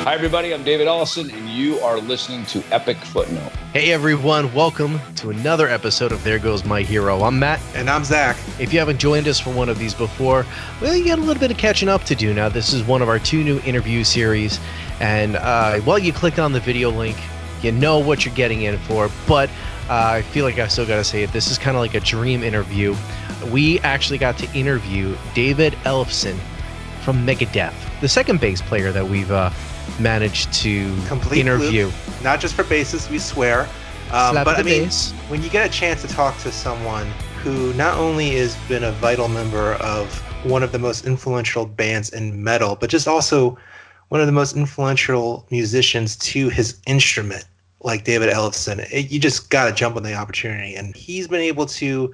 Hi, everybody. I'm David Ellefson, and you are listening to Epic Footnote. Hey, everyone. Welcome to another episode of There Goes My Hero. I'm Matt. And I'm Zach. If you haven't joined us for one of these before, well, you got a little bit of catching up to do now. This is one of our 2 new interview series. And while you click on the video link, you know what you're getting in for. But I feel like I still got to say it. This is kind of like a dream interview. We actually got to interview David Ellefson from Megadeth, the second bass player that we've managed to interview. Loop, not just for bassists, we swear. But I mean, when you get a chance to talk to someone who not only has been a vital member of one of the most influential bands in metal, but just also one of the most influential musicians to his instrument, like David Ellefson, you just got to jump on the opportunity. And he's been able to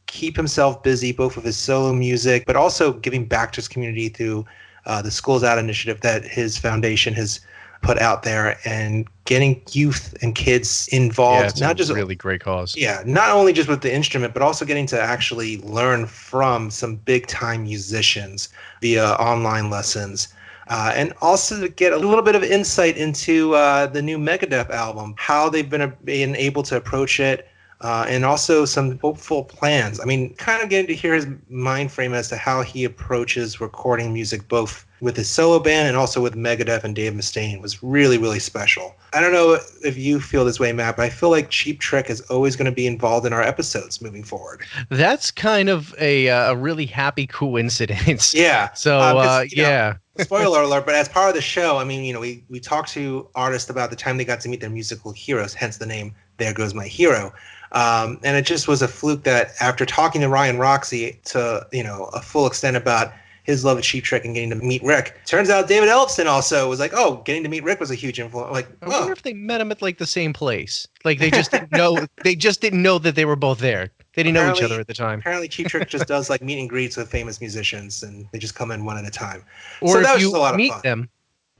keep himself busy, both with his solo music, but also giving back to his community through the Schools Out initiative that his foundation has put out there, and getting youth and kids involved. Yeah, it's not just a really great cause. Yeah, not only just with the instrument, but also getting to actually learn from some big time musicians via online lessons. And also to get a little bit of insight into the new Megadeth album, how they've been able to approach it, and also some hopeful plans. I mean, kind of getting to hear his mind frame as to how he approaches recording music, both with his solo band and also with Megadeth and Dave Mustaine, was really, really special. I don't know if you feel this way, Matt, but I feel like Cheap Trick is always going to be involved in our episodes moving forward. That's kind of a really happy coincidence. Yeah. So, yeah. Spoiler alert, but as part of the show, I mean, we talked to artists about the time they got to meet their musical heroes, hence the name There Goes My Hero. And it just was a fluke that after talking to Ryan Roxy to, a full extent about his love of Cheap Trick and getting to meet Rick, turns out David Ellefson also was like, oh, getting to meet Rick was a huge influence. Like, I wonder if they met him at like the same place. Like they just didn't know. They just didn't know that they were both there. They didn't know each other at the time. Apparently, Cheap Trick just does like meet and greets with famous musicians, and they just come in one at a time. Or so that if was you just a lot meet of fun. them,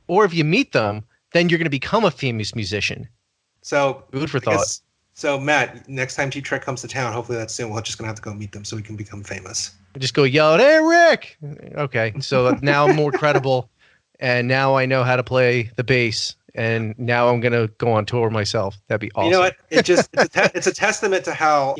or if you meet them, then you're going to become a famous musician. So food for thought. So Matt, next time Cheap Trick comes to town, hopefully that's soon, we're just gonna have to go meet them so we can become famous. Just go yell at, "Hey, Rick!" Okay, so now I'm more credible, and now I know how to play the bass, and now I'm gonna go on tour myself. That'd be awesome. You know what? It's a testament to how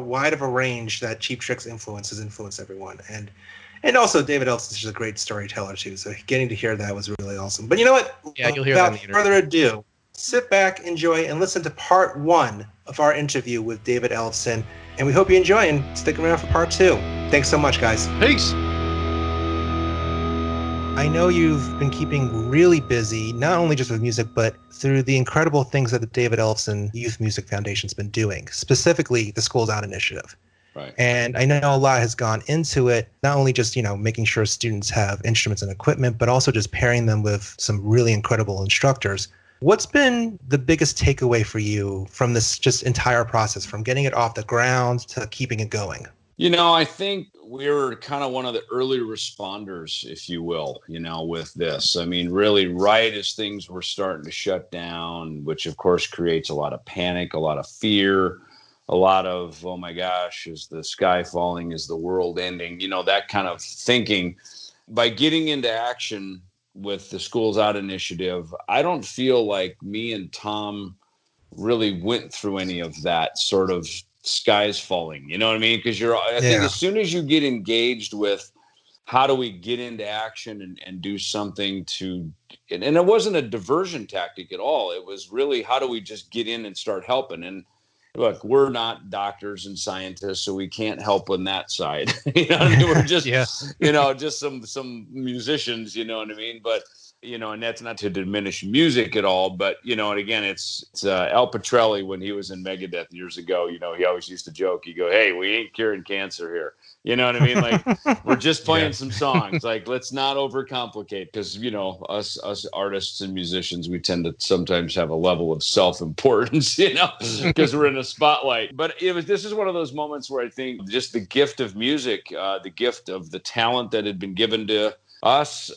wide of a range that Cheap Trick's influence has influenced everyone, and also David Ellefson is just a great storyteller too. So getting to hear that was really awesome. But you know what? Yeah, you'll hear that in the interview. Without further ado, sit back, enjoy, and listen to part 1 of our interview with David Ellefson. And we hope you enjoy, and stick around for part 2. Thanks so much, guys. Peace. I know you've been keeping really busy, not only just with music, but through the incredible things that the David Ellefson Youth Music Foundation's been doing, specifically the Schools Out initiative. Right. And I know a lot has gone into it, not only just, making sure students have instruments and equipment, but also just pairing them with some really incredible instructors. What's been the biggest takeaway for you from this just entire process, from getting it off the ground to keeping it going? I think we were kind of one of the early responders, if you will, with this. I mean, really right as things were starting to shut down, which of course creates a lot of panic, a lot of fear, a lot of, oh my gosh, is the sky falling? Is the world ending? That kind of thinking. By getting into action with the Schools Out initiative, I don't feel like me and Tom really went through any of that sort of skies falling. You know what I mean? Because I think as soon as you get engaged with how do we get into action and do something and it wasn't a diversion tactic at all. It was really, how do we just get in and start helping? And look, we're not doctors and scientists, so we can't help on that side. We're just, just some musicians, you know what I mean? But, and that's not to diminish music at all, but, and again, it's Al Petrelli, when he was in Megadeth years ago, he always used to joke, he go, hey, we ain't curing cancer here. You know what I mean? Like, we're just playing some songs. Like, let's not overcomplicate, because, us artists and musicians, we tend to sometimes have a level of self-importance, because we're in a spotlight. But this is one of those moments where I think just the gift of music, the gift of the talent that had been given to us,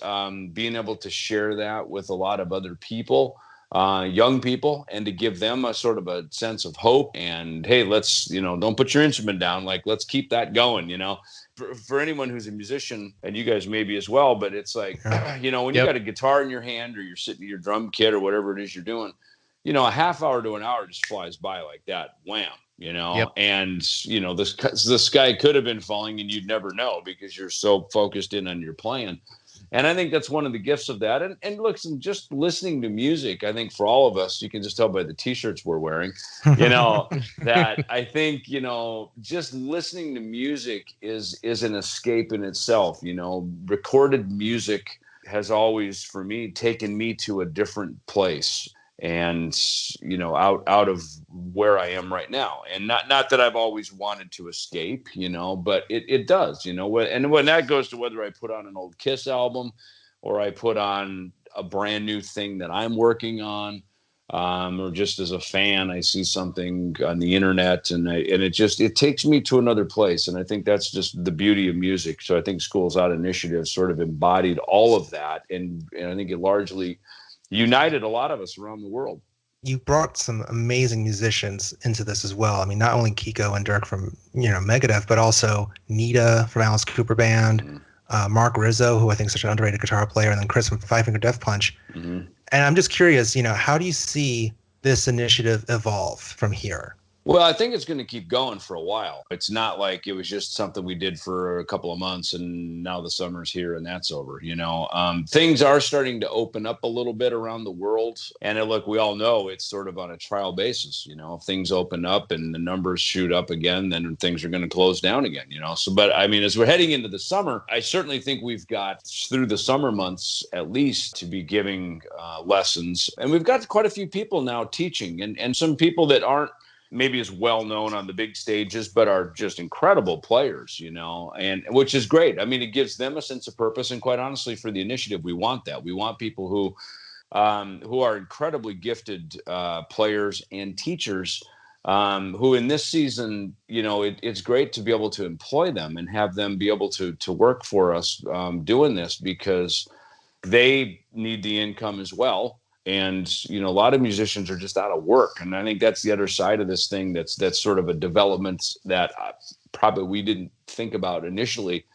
being able to share that with a lot of other people, young people, and to give them a sort of a sense of hope. And hey, let's, don't put your instrument down. Like, let's keep that going. For anyone who's a musician, and you guys maybe as well, but it's like, when you got a guitar in your hand, or you're sitting at your drum kit, or whatever it is you're doing, a half hour to an hour just flies by like that. Wham. And the sky could have been falling and you'd never know because you're so focused in on your playing. And I think that's one of the gifts of that. And look, just listening to music, I think for all of us, you can just tell by the t-shirts we're wearing, that I think, just listening to music is an escape in itself. Recorded music has always, for me, taken me to a different place, and out of where I am right now. And not that I've always wanted to escape, but it does, and when that goes to whether I put on an old Kiss album or I put on a brand new thing that I'm working on, or just as a fan, I see something on the internet, and it takes me to another place. And I think that's just the beauty of music. So I think Schools Out Initiative sort of embodied all of that, and I think it largely united a lot of us around the world. You brought some amazing musicians into this as well. I mean, not only Kiko and Dirk from Megadeth, but also Nita from Alice Cooper Band, Mark Rizzo, who I think is such an underrated guitar player, and then Chris from Five Finger Death Punch. Mm-hmm. And I'm just curious, how do you see this initiative evolve from here? Well, I think it's going to keep going for a while. It's not like it was just something we did for a couple of months and now the summer's here and that's over. Things are starting to open up a little bit around the world. And look, we all know it's sort of on a trial basis. If things open up and the numbers shoot up again, then things are going to close down again, So, but I mean, as we're heading into the summer, I certainly think we've got through the summer months at least to be giving lessons. And we've got quite a few people now teaching, and some people that aren't maybe as well known on the big stages, but are just incredible players, and which is great. I mean, it gives them a sense of purpose. And quite honestly, for the initiative, we want that. We want people who are incredibly gifted players and teachers, who in this season, it's great to be able to employ them and have them be able to work for us doing this, because they need the income as well. And, a lot of musicians are just out of work. And I think that's the other side of this thing. That's sort of a development that probably we didn't think about initially,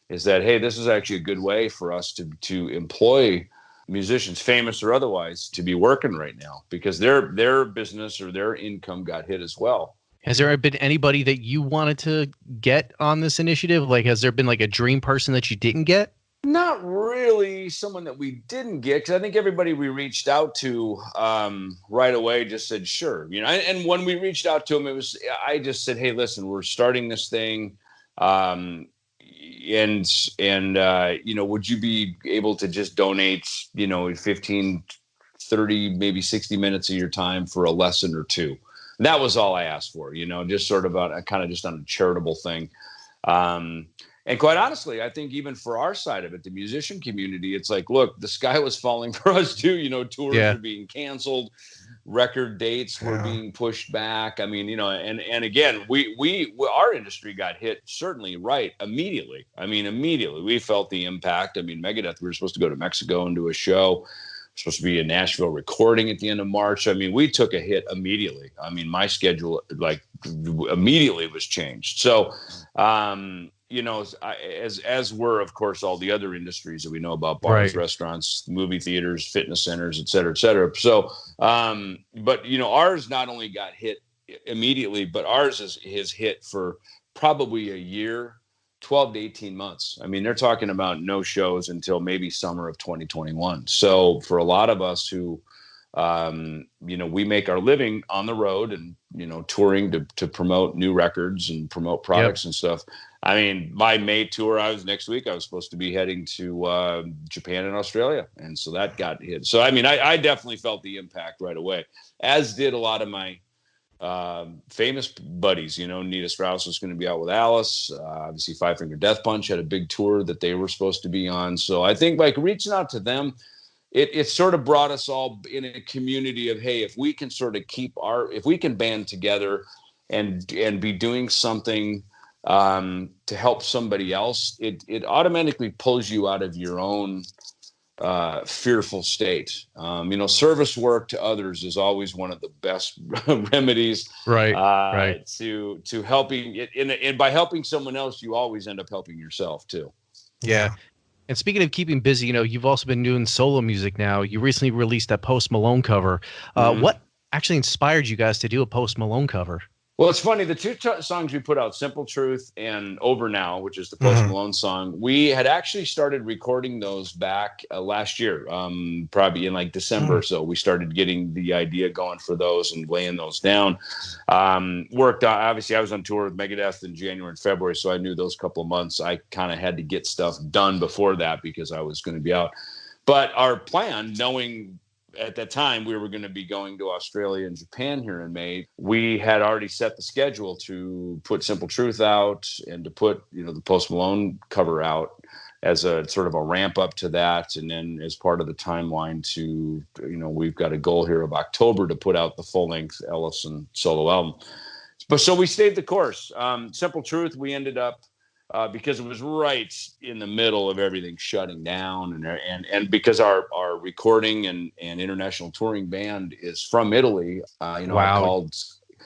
is that, hey, this is actually a good way for us to employ musicians, famous or otherwise, to be working right now, because their business or their income got hit as well. Has there been anybody that you wanted to get on this initiative? Like, has there been like a dream person that you didn't get? Not really someone that we didn't get, because I think everybody we reached out to right away just said, sure. And when we reached out to them, I just said, hey, listen, we're starting this thing. And would you be able to just donate, 15, 30, maybe 60 minutes of your time for a lesson or two? And that was all I asked for, just sort of kind of just on a charitable thing. And quite honestly, I think even for our side of it, the musician community, it's like, look, the sky was falling for us too. Tours were being canceled, record dates were being pushed back. I mean, and again, our industry got hit certainly immediately. I mean, immediately we felt the impact. I mean, Megadeth, we were supposed to go to Mexico and do a show. Supposed to be in Nashville recording at the end of March. I mean, we took a hit immediately. I mean, my schedule immediately was changed. So, as were, of course, all the other industries that we know about: bars, restaurants, movie theaters, fitness centers, et cetera, et cetera. So, but ours not only got hit immediately, but ours is hit for probably a year, 12 to 18 months. I mean, they're talking about no shows until maybe summer of 2021. So for a lot of us who, we make our living on the road and, touring to promote new records and promote products and stuff. I mean, my May tour, next week, I was supposed to be heading to Japan and Australia. And so that got hit. So, I mean, I definitely felt the impact right away, as did a lot of my famous buddies. Nita Strauss was going to be out with Alice. Obviously, Five Finger Death Punch had a big tour that they were supposed to be on. So I think reaching out to them, it sort of brought us all in a community of, hey, if we can sort of if we can band together and be doing something to help somebody else, it automatically pulls you out of your own fearful state. Service work to others is always one of the best remedies, right. To helping it. And by helping someone else, you always end up helping yourself too. Yeah. And speaking of keeping busy, you've also been doing solo music now. You recently released that Post Malone cover. What actually inspired you guys to do a Post Malone cover? Well, it's funny. The two songs we put out, Simple Truth and Over Now, which is the Post Malone song, we had actually started recording those back last year, probably in like December or so. We started getting the idea going for those and laying those down. Worked on, obviously, I was on tour with Megadeth in January and February, so I knew those couple of months I kind of had to get stuff done before that because I was going to be out. But our plan, knowing at that time we were going to be going to Australia and Japan here in May, we had already set the schedule to put Simple Truth out and to put the Post Malone cover out as a sort of a ramp up to that, and then as part of the timeline to we've got a goal here of October to put out the full length Ellefson solo album. But so we stayed the course. Simple Truth, we ended up because it was right in the middle of everything shutting down, and because our recording and international touring band is from Italy, Wow.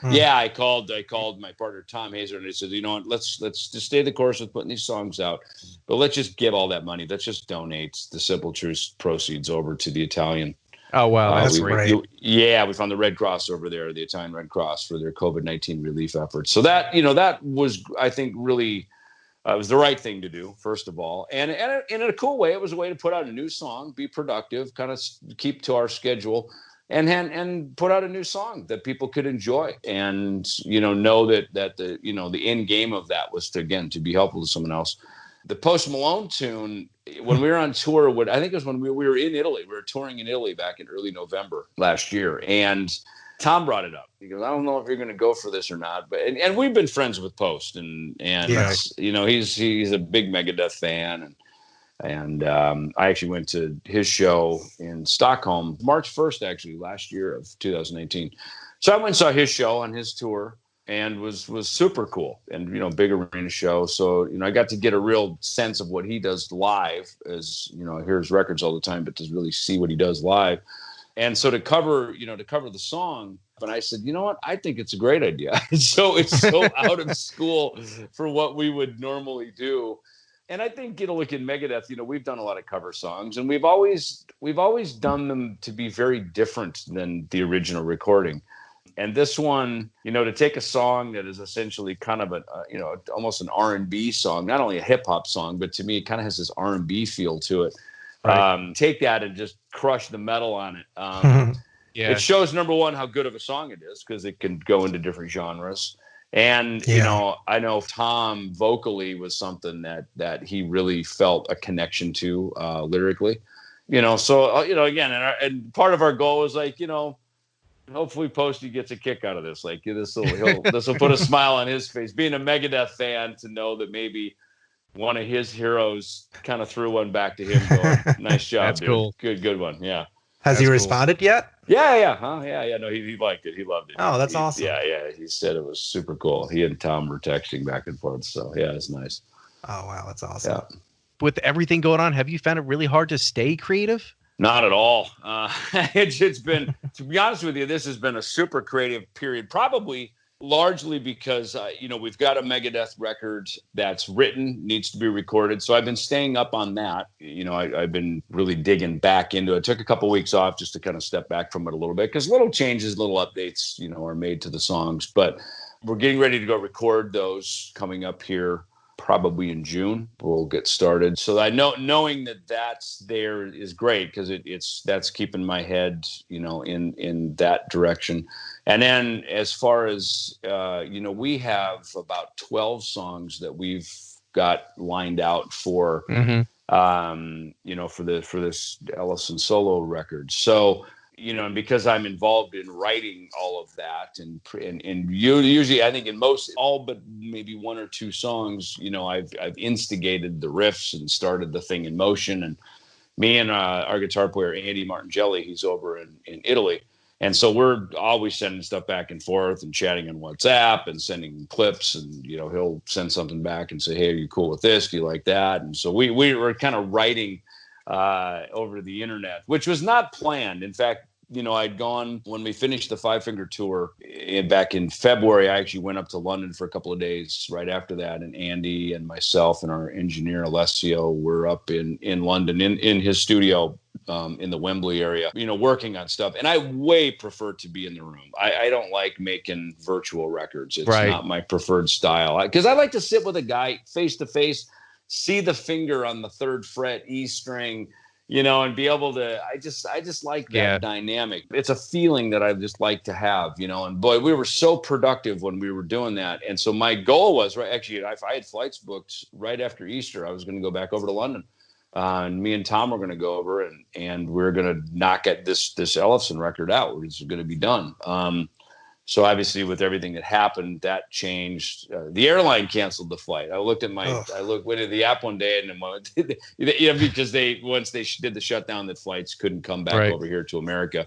I called my partner Tom Hazer and I said, let's just stay the course with putting these songs out, but let's just give all that money. Let's just donate the Simple Truth proceeds over to the Italian. Oh, wow. That's great. We found the Red Cross over there, the Italian Red Cross, for their COVID-19 relief efforts. So that was, I think, really. It was the right thing to do, first of all. And in a cool way, it was a way to put out a new song, be productive, kind of keep to our schedule, and put out a new song that people could enjoy. And, know that the end game of that was to be helpful to someone else. The Post Malone tune, when we were on tour, I think it was when we were in Italy. We were touring in Italy back in early November last year. And Tom brought it up. He goes, I don't know if you're going to go for this or not, but and we've been friends with Post, and he's a big Megadeth fan, and I actually went to his show in Stockholm March 1st, actually last year of 2018. So I went and saw his show on his tour, and was super cool, and big arena show. So I got to get a real sense of what he does live, as I hear his records all the time, but to really see what he does live. And so to cover the song, but I said, you know what? I think it's a great idea. So it's so out of school for what we would normally do. And I think, look at Megadeth, we've done a lot of cover songs, and we've always done them to be very different than the original recording. And this one, to take a song that is essentially kind of almost an R&B song, not only a hip hop song, but to me, it kind of has this R&B feel to it. Right. Take that and just crush the metal on it. It shows, number one, how good of a song it is, because it can go into different genres. And, I know Tom vocally was something that he really felt a connection to lyrically. So, again, and part of our goal was like, hopefully Posty gets a kick out of this. Like, this will put a smile on his face. Being a Megadeth fan, to know that maybe one of his heroes kind of threw one back to him going, nice job, That's dude. Cool. Good one. Yeah. Has he responded yet? Yeah. No, he liked it. He loved it. Oh, that's awesome. Yeah. He said it was super cool. He and Tom were texting back and forth. So yeah, it's nice. Oh, wow. That's awesome. Yeah. With everything going on, have you found it really hard to stay creative? Not at all. It's been, to be honest with you, this has been a super creative period, probably largely because, we've got a Megadeth record that's written, needs to be recorded. So I've been staying up on that. I've been really digging back into it. Took a couple of weeks off just to kind of step back from it a little bit, because little changes, little updates, are made to the songs. But we're getting ready to go record those coming up here probably in June. We'll get started. So I knowing that that's there is great, because that's keeping my head, in that direction. And then as far as, we have about 12 songs that we've got lined out for, for this Ellefson solo record. So, and because I'm involved in writing all of that, and usually I think in all but maybe one or two songs, I've instigated the riffs and started the thing in motion. And me and our guitar player, Andy Martingelli, he's over in Italy. And so we're always sending stuff back and forth and chatting on WhatsApp and sending clips, and, he'll send something back and say, hey, are you cool with this? Do you like that? And so we're kind of writing over the internet, which was not planned. In fact, I'd gone when we finished the Five Finger tour back in February. I actually went up to London for a couple of days right after that. And Andy and myself and our engineer, Alessio, were up in London in his studio in the Wembley area, working on stuff. And I way prefer to be in the room. I don't like making virtual records. It's not my preferred style, because I like to sit with a guy face to face, see the finger on the 3rd fret E string, and be able to, I just like that dynamic. It's a feeling that I just like to have, and boy, we were so productive when we were doing that. And so my goal was, actually, if I had flights booked right after Easter, I was going to go back over to London. And me and Tom were going to go over and we we're going to knock at this Ellefson record out. It's going to be done. So obviously, with everything that happened, that changed. The airline canceled the flight. I went to the app one day, and because once they did the shutdown, that flights couldn't come back over here to America.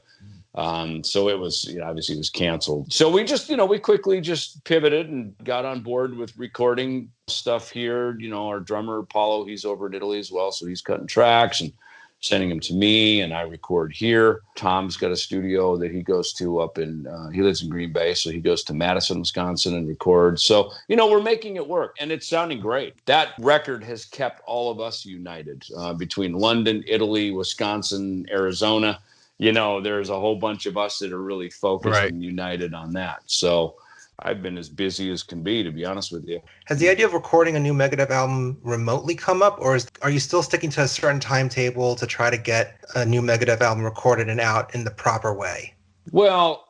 So it was, obviously it was canceled. So we just, we quickly just pivoted and got on board with recording stuff here. Our drummer Paulo, he's over in Italy as well, so he's cutting tracks and sending them to me, and I record here. Tom's got a studio that he goes to up in, he lives in Green Bay, so he goes to Madison, Wisconsin and records. So, we're making it work, and it's sounding great. That record has kept all of us united between London, Italy, Wisconsin, Arizona. There's a whole bunch of us that are really focused and united on that. So I've been as busy as can be, to be honest with you. Has the idea of recording a new Megadeth album remotely come up, or are you still sticking to a certain timetable to try to get a new Megadeth album recorded and out in the proper way? Well,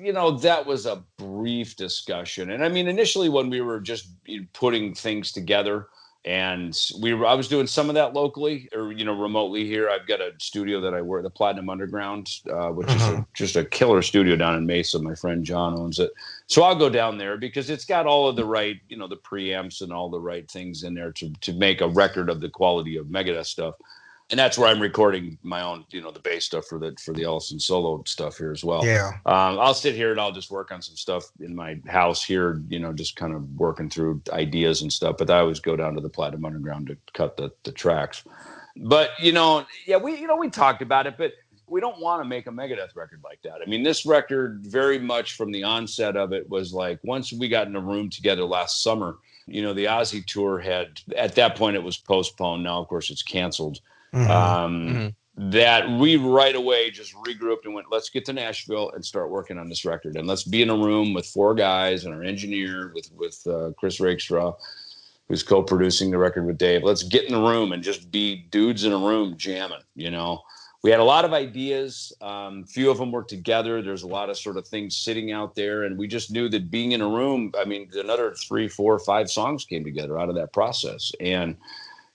that was a brief discussion. And I mean, initially when we were just putting things together, and I was doing some of that locally or, remotely here. I've got a studio that I work, the Platinum Underground, which is just a killer studio down in Mesa. My friend John owns it. So I'll go down there because it's got all of the right, the preamps and all the right things in there to make a record of the quality of Megadeth stuff. And that's where I'm recording my own, the bass stuff for the Ellefson solo stuff here as well. Yeah. I'll sit here and I'll just work on some stuff in my house here, just kind of working through ideas and stuff. But I always go down to the Platinum Underground to cut the tracks. But, we talked about it, but we don't want to make a Megadeth record like that. I mean, this record very much from the onset of it was like, once we got in a room together last summer, the Ozzy tour at that point, it was postponed. Now, of course, it's canceled. That we right away just regrouped and went, let's get to Nashville and start working on this record. And let's be in a room with 4 guys and our engineer with Chris Rakestraw, who's co-producing the record with Dave. Let's get in the room and just be dudes in a room jamming, We had a lot of ideas. Few of them were together. There's a lot of sort of things sitting out there. And we just knew that being in a room, I mean, another 3, 4, 5 songs came together out of that process. And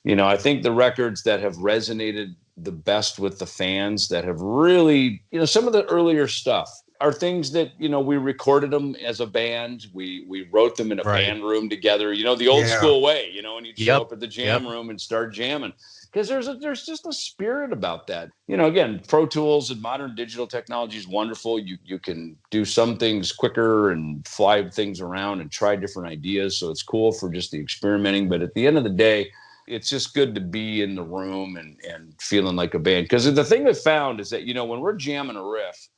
I think the records that have resonated the best with the fans, that have really, some of the earlier stuff are things that, we recorded them as a band. We wrote them in a band room together, the old school way, and you'd show up at the jam room and start jamming. Because there's just a spirit about that. Again, Pro Tools and modern digital technology is wonderful. You can do some things quicker and fly things around and try different ideas. So it's cool for just the experimenting. But at the end of the day, it's just good to be in the room and feeling like a band. Because the thing I found is that, when we're jamming a riff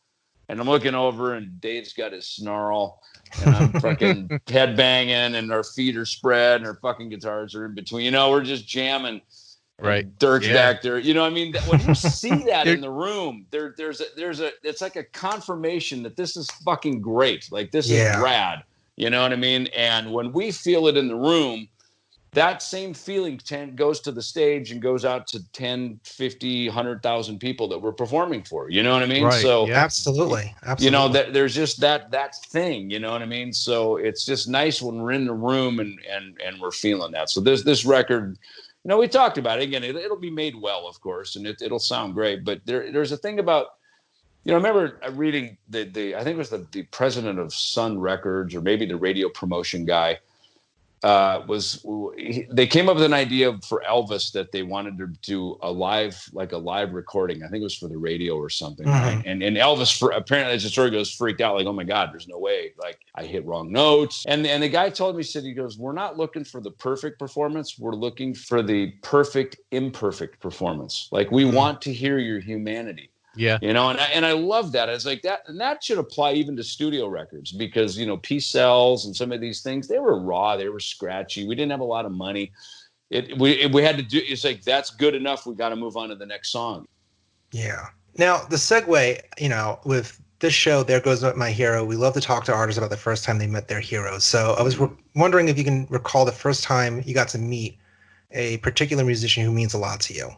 and I'm looking over and Dave's got his snarl and I'm fucking head banging and our feet are spread and our fucking guitars are in between, we're just jamming. Right. Dirk's back there. I mean, when you see that in the room, it's like a confirmation that this is fucking great. Like, this is rad. You know what I mean? And when we feel it in the room, that same feeling goes to the stage and goes out to 10, 50, 100,000 people that we're performing for. You know what I mean? Right. So absolutely. There's just that thing. You know what I mean? So it's just nice when we're in the room and we're feeling that. So this record, we talked about it again. It'll be made well, of course, and it'll sound great. But there's a thing about, I remember reading I think it was the president of Sun Records or maybe the radio promotion guy. they came up with an idea for Elvis that they wanted to do a live recording. I think it was for the radio or something, right? And Elvis, apparently, as the story goes, freaked out, like, oh my God, there's no way, like I hit wrong notes. And the guy told me, he goes, we're not looking for the perfect performance, we're looking for the perfect imperfect performance. Like we want to hear your humanity. Yeah. You know, and I love that. It's like that, and that should apply even to studio records because, you know, Peace Cells and some of these things, they were raw, they were scratchy. We didn't have a lot of money. We had to do, it's like, that's good enough. We got to move on to the next song. Yeah. Now, the segue, you know, with this show, There Goes My Hero, we love to talk to artists about the first time they met their heroes. So I was wondering if you can recall the first time you got to meet a particular musician who means a lot to you.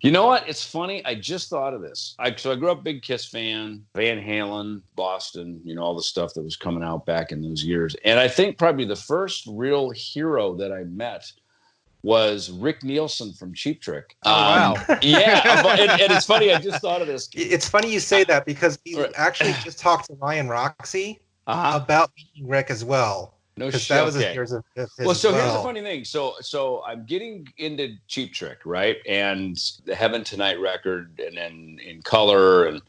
You know what? It's funny. I just thought of this. So I grew up a big Kiss fan, Van Halen, Boston, you know, all the stuff that was coming out back in those years. And I think probably the first real hero that I met was Rick Nielsen from Cheap Trick. Oh, wow. Yeah. And it's funny. I just thought of this. It's funny you say that because we actually just talked to Ryan Roxy about meeting Rick as well. No shit. That was okay. Years of his well, so here's the funny thing. So I'm getting into Cheap Trick, right? And the Heaven Tonight record, and then In Color,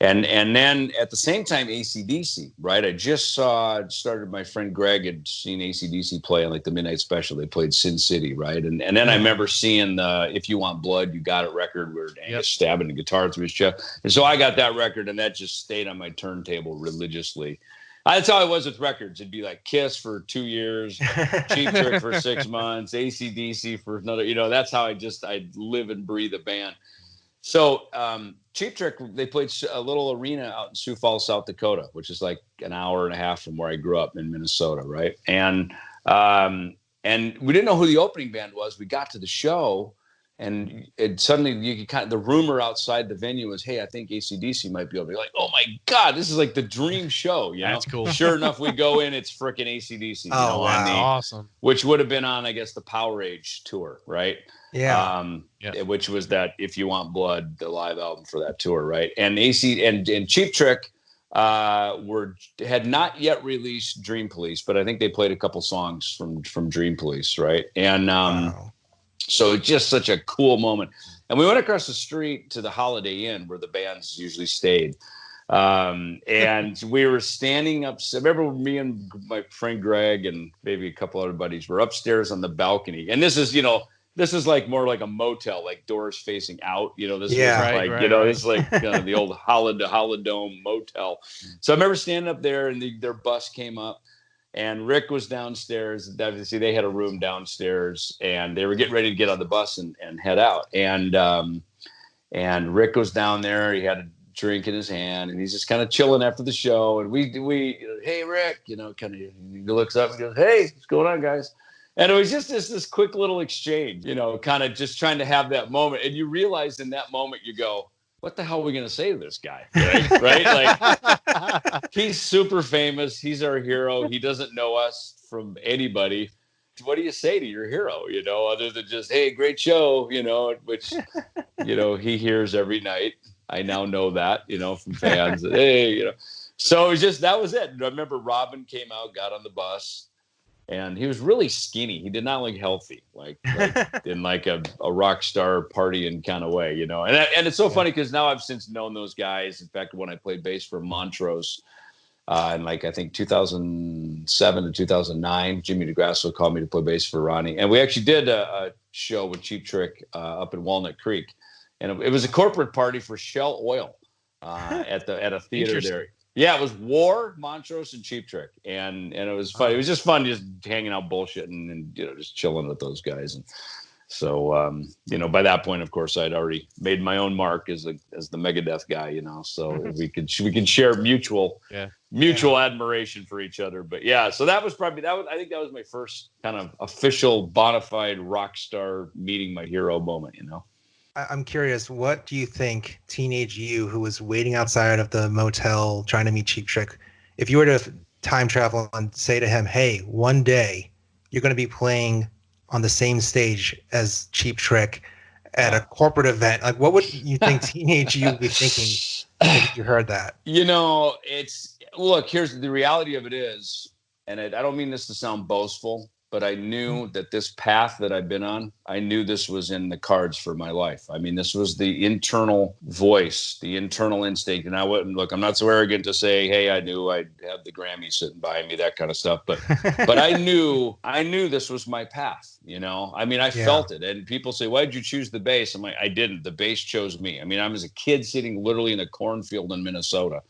and then at the same time AC/DC, right? I just started. My friend Greg had seen AC/DC play on like the Midnight Special. They played Sin City, right? And then I remember seeing the If You Want Blood, You Got It record where Angus stabbing the guitar through his chest. And so I got that record, and that just stayed on my turntable religiously. That's how I was with records. It'd be like Kiss for 2 years, Cheap Trick for 6 months, AC/DC for another. You know, that's how I live and breathe a band. So Cheap Trick, they played a little arena out in Sioux Falls, South Dakota, which is like an hour and a half from where I grew up in Minnesota, right? And we didn't know who the opening band was. We got to the show, and suddenly you could the rumor outside the venue was, hey, I think AC/DC might be over. You're like, oh my God, this is like the dream show. You know? That's cool. Sure enough, we go in, it's freaking AC/DC. Oh, wow. Awesome. Which would have been on, I guess, the Power Age tour, right? Yeah. Which was that If You Want Blood, the live album for that tour, right? And and Cheap Trick had not yet released Dream Police, but I think they played a couple songs from Dream Police, right? And wow. So just such a cool moment. And we went across the street to the Holiday Inn where the bands usually stayed. And we were standing up. I remember me and my friend Greg and maybe a couple other buddies were upstairs on the balcony. And this is like more like a motel, like doors facing out. You know, this is like, right. It's like the old Holidome motel. So I remember standing up there, and their bus came up. And Rick was downstairs. Obviously, they had a room downstairs, and they were getting ready to get on the bus and head out. And Rick was down there. He had a drink in his hand, and he's just kind of chilling after the show. And we hey Rick, kind of he looks up and goes, hey, what's going on, guys? And it was just this quick little exchange, kind of just trying to have that moment. And you realize in that moment, you go, what the hell are we going to say to this guy? Right? Like, he's super famous. He's our hero. He doesn't know us from anybody. What do you say to your hero, other than just, hey, great show, which, he hears every night. I now know that, from fans. Hey, So it was just, that was it. I remember Robin came out, got on the bus. And he was really skinny. He did not look healthy, like in like a rock star partying kind of way, And it's so funny because now I've since known those guys. In fact, when I played bass for Montrose in I think 2007 to 2009, Jimmy DeGrasso called me to play bass for Ronnie. And we actually did a show with Cheap Trick up in Walnut Creek. And it was a corporate party for Shell Oil at a theater there. Yeah, it was War, Montrose, and Cheap Trick, and it was fun. It was just fun, just hanging out, bullshitting, and just chilling with those guys. And so, by that point, of course, I'd already made my own mark as the Megadeth guy, So we could share mutual admiration for each other. But yeah, so that was probably I think that was my first kind of official bona fide rock star meeting my hero moment, I'm curious, what do you think teenage you who was waiting outside of the motel trying to meet Cheap Trick, if you were to time travel and say to him, hey, one day you're going to be playing on the same stage as Cheap Trick at a corporate event, like what would you think teenage you would be thinking if you heard that? Look, here's the reality of it is, and I don't mean this to sound boastful, but I knew that this path that I've been on, I knew this was in the cards for my life. I mean, this was the internal voice, the internal instinct. And I wouldn't look, I'm not so arrogant to say, hey, I knew I'd have the Grammy sitting behind me, that kind of stuff. But I knew this was my path, you know? I mean, I felt it. And people say, why'd you choose the bass? I'm like, I didn't. The bass chose me. I mean, I was a kid sitting literally in a cornfield in Minnesota,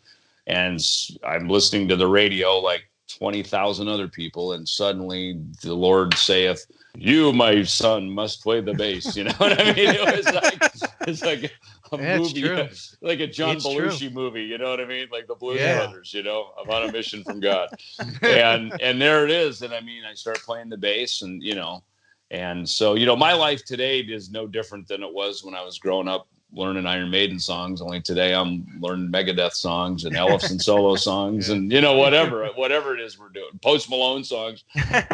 and I'm listening to the radio like 20,000 other people, and suddenly the Lord saith, you, my son, must play the bass. You know what I mean? It's like a movie, like a John Belushi movie. You know what I mean? Like the Blues Brothers. You know, I'm on a mission from God, and there it is. And I mean, I start playing the bass, and you know, and so you know, my life today is no different than it was when I was growing up learning Iron Maiden songs. Only today I'm learning Megadeth songs and Ellefson solo songs, and you know, whatever it is we're doing, Post Malone songs,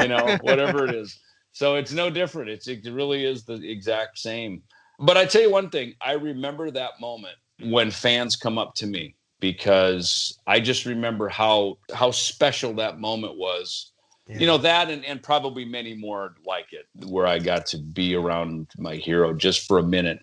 you know, whatever it is. So it's no different. It really is the exact same. But I tell you one thing, I remember that moment when fans come up to me, because I just remember how special that moment was. Yeah. You know, that and probably many more like it, where I got to be around my hero just for a minute.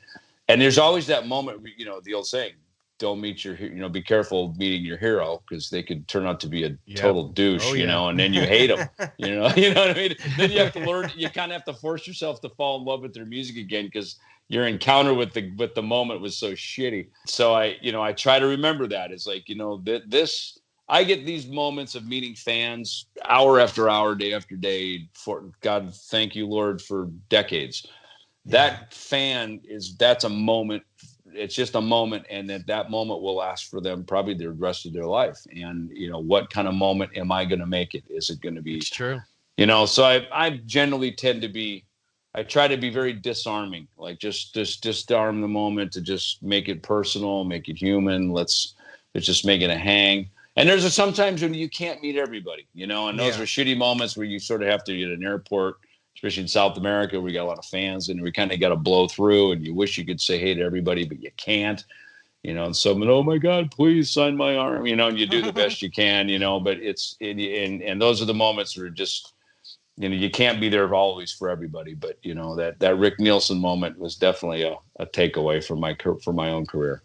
And there's always that moment, you know, the old saying, don't meet your, you know, be careful meeting your hero, because they could turn out to be a total douche, you know, and then you hate them, you know what I mean? Then you have to learn, you kind of have to force yourself to fall in love with their music again, because your encounter with the moment was so shitty. So I try to remember that. It's like, you know, I get these moments of meeting fans hour after hour, day after day, for God, thank you, Lord, for decades. That fan that's a moment. It's just a moment, and that moment will last for them probably the rest of their life. And you know, what kind of moment am I going to make it? Is it going to be? It's true. You know, so I generally tend to be. I try to be very disarming, like just disarm the moment, to just make it personal, make it human. Let's just make it a hang. And there's sometimes when you can't meet everybody, you know, and those are shitty moments where you sort of have to get an airport. Especially in South America, we got a lot of fans, and we kind of got to blow through, and you wish you could say hey to everybody, but you can't, you know, and someone, oh my God, please sign my arm, you know, and you do the best you can, you know, but and those are the moments where just, you know, you can't be there always for everybody, but you know, that Rick Nielsen moment was definitely a takeaway from my own career.